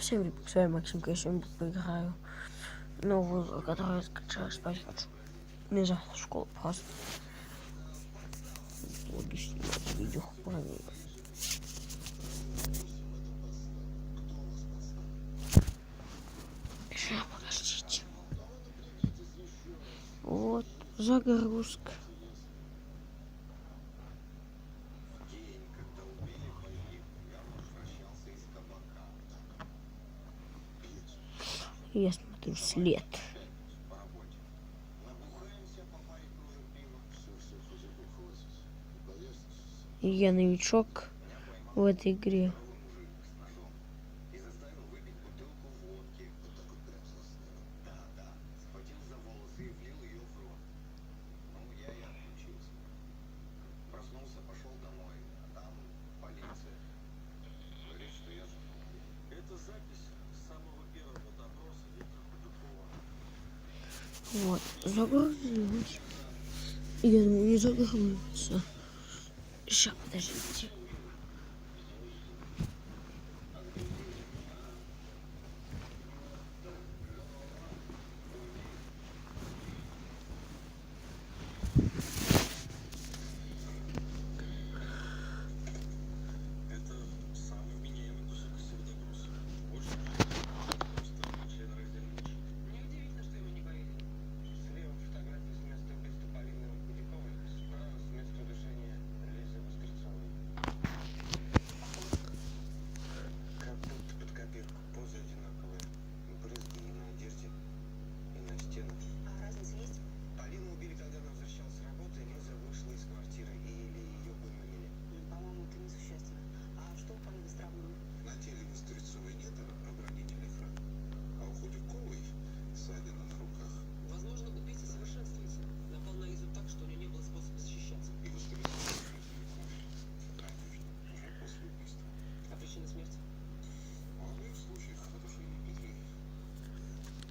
всем привет, с вами Максим, я сегодня поиграю новую игру, которую я скачал, спать хочу. Мне завтра в школу просто. Буду снимать видео про нее. Сейчас, подождите. Вот, загрузка. Я смотрю след. Я новичок в этой игре. Вот, загрузилась. Я думаю, не загрузится. Сейчас, подождите.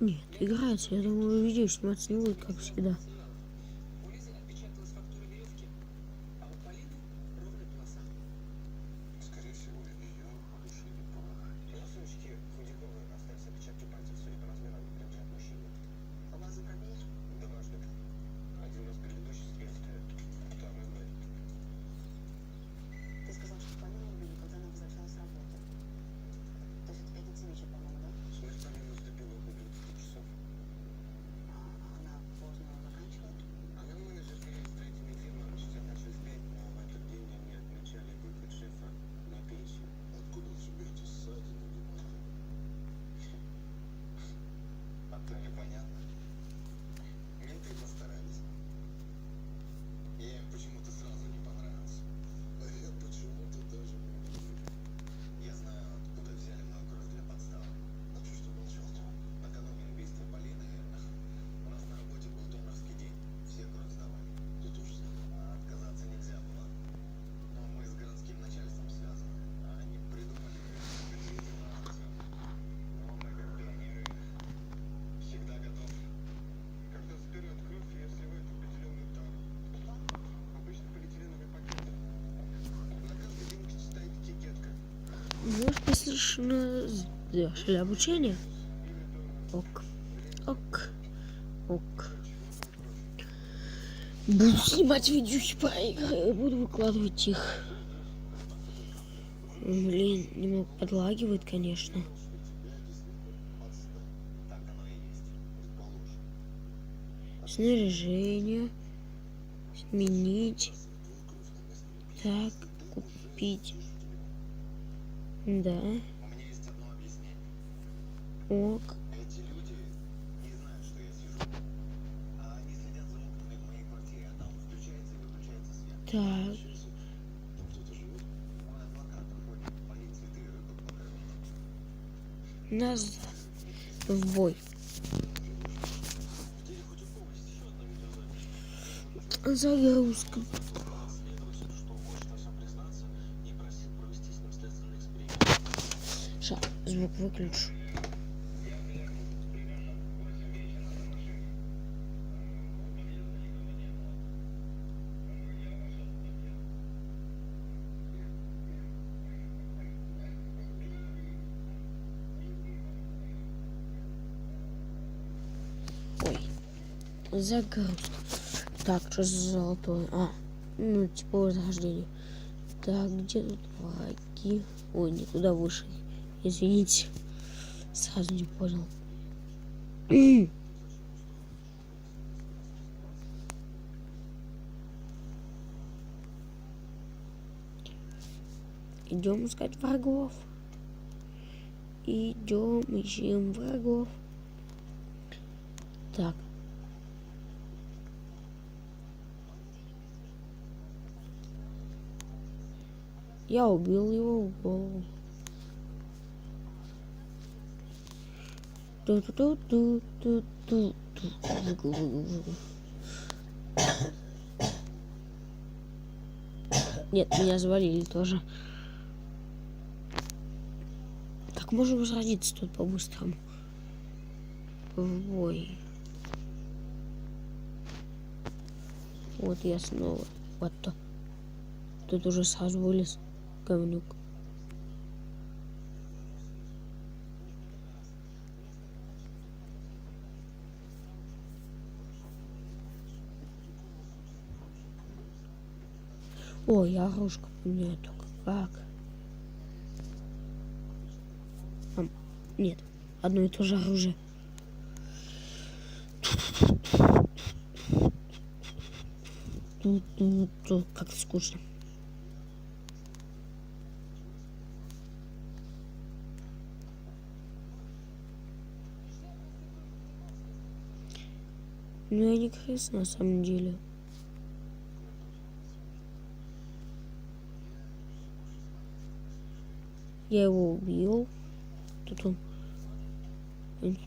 Нет, играется, я думаю, видео сниматься не будет, как всегда. Может, послушно сделали обучение? Ок. Ок. Ок. Буду снимать видео по игре, буду выкладывать их. Блин, немного подлагивает, конечно. Снаряжение. Сменить. Так, купить. Да. Ок. Так. Нас в бой. Загрузка. Сейчас, звук выключу. Загрузка. Так, что за золотое? А, ну, типа возрождение. Так, где тут враги? Ой, не туда вышли. Извините. Сразу не понял. Идем искать врагов. Идем, ищем врагов. Так. Я убил его в голову. Нет, меня завалили тоже. Так, можем возродиться тут по-быстрому. В бой. Вот я снова. Вот то. Тут уже сразу вылез говнюк. О, я оружие поменяю только. Как? Нет, одно и то же оружие. Как скучно. Ну я не крыса на самом деле. Я его убил. Тут он.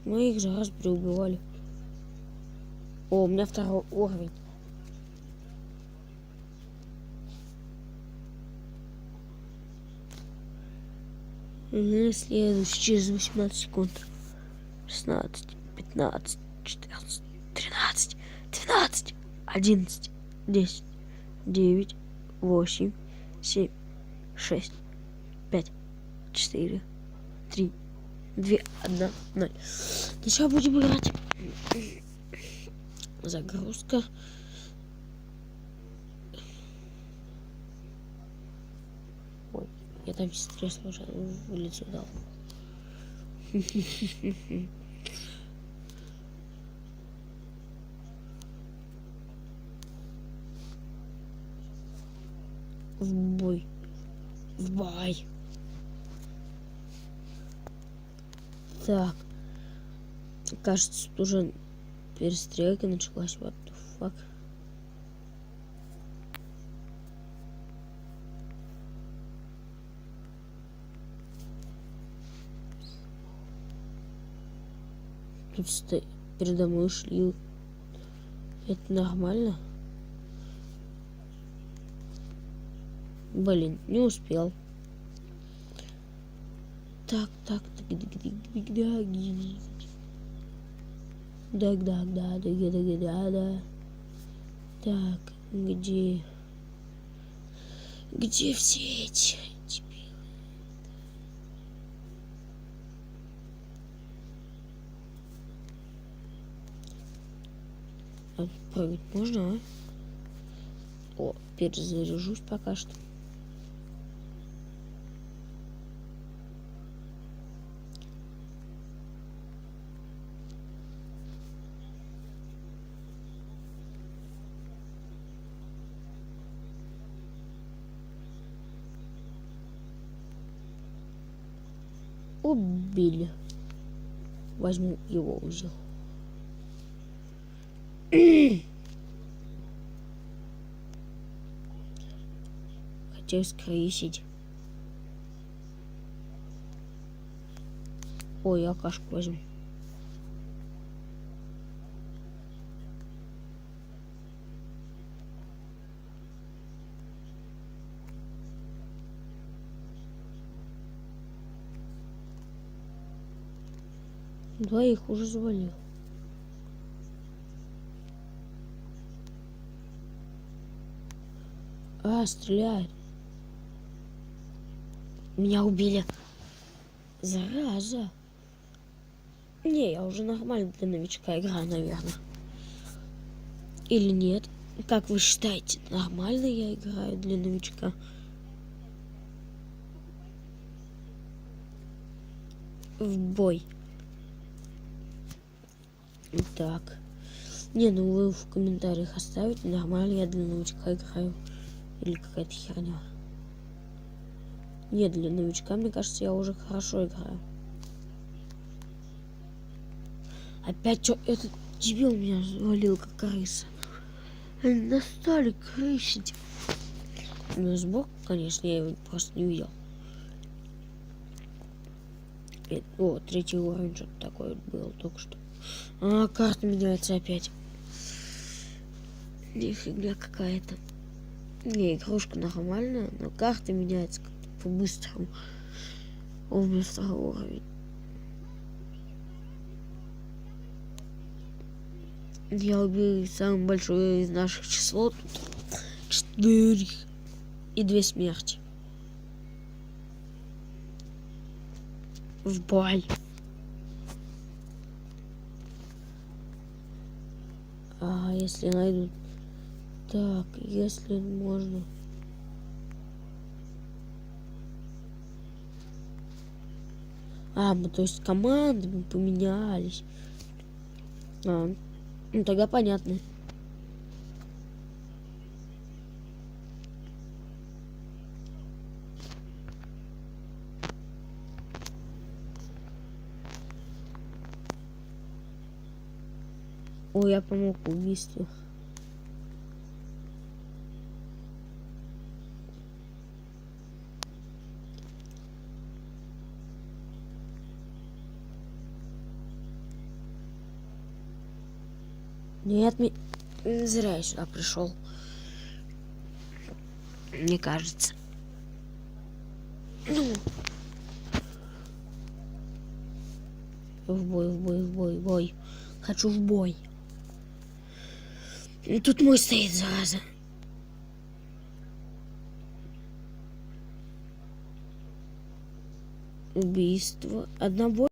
Мы их же раз переубивали. О, у меня второй уровень. Следующий через 18 секунд. 16, 15, 14, 13, 12, 11, 10, 9, 8, 7, 6, 5, 4, 3, 2, 1, 0. Сейчас будем играть. Загрузка. Ой, я там сестре случайно в лицо дал. В бой. В бой. Так. Кажется, тут уже перестрелка началась. What the fuck? Тут передо мной шли. Это нормально? Блин, не успел. Так. Да. Так, где все эти дебилы? А прыгать можно, а? О, перезаряжусь пока что. Убили. Возьму его узел. Хотел скрысить. Ой, я кашку возьму. Двоих уже завалил. А, стреляет. Меня убили. Зараза. Не, я уже нормально для новичка играю, наверное. Или нет? Как вы считаете, нормально я играю для новичка? В бой. Так. Не, ну вы в комментариях оставите, нормально я для новичка играю. Или какая-то херня. Нет, для новичка, мне кажется, я уже хорошо играю. Опять что? Этот дебил меня завалил, как крыса. Они достали крысить. Ну, сбоку, конечно, я его просто не видел. О, третий уровень, что-то такое было только что. А, карта меняется опять. Нифига какая-то. Не, игрушка нормальная, но карта меняется как-то по-быстрому. О, у меня второй уровень. Я убил самое большое из наших число. Тут 4 и 2 смерти. В бой. А если найдут... Так, если можно... А, мы, то есть, командами поменялись. А, ну тогда понятно. Ой, я помог в убийстве. Нет, зря я сюда пришел. Мне кажется. Ну. В бой, в бой, в бой, в бой. Хочу в бой. И тут мой стоит, зараза. Убийство одного.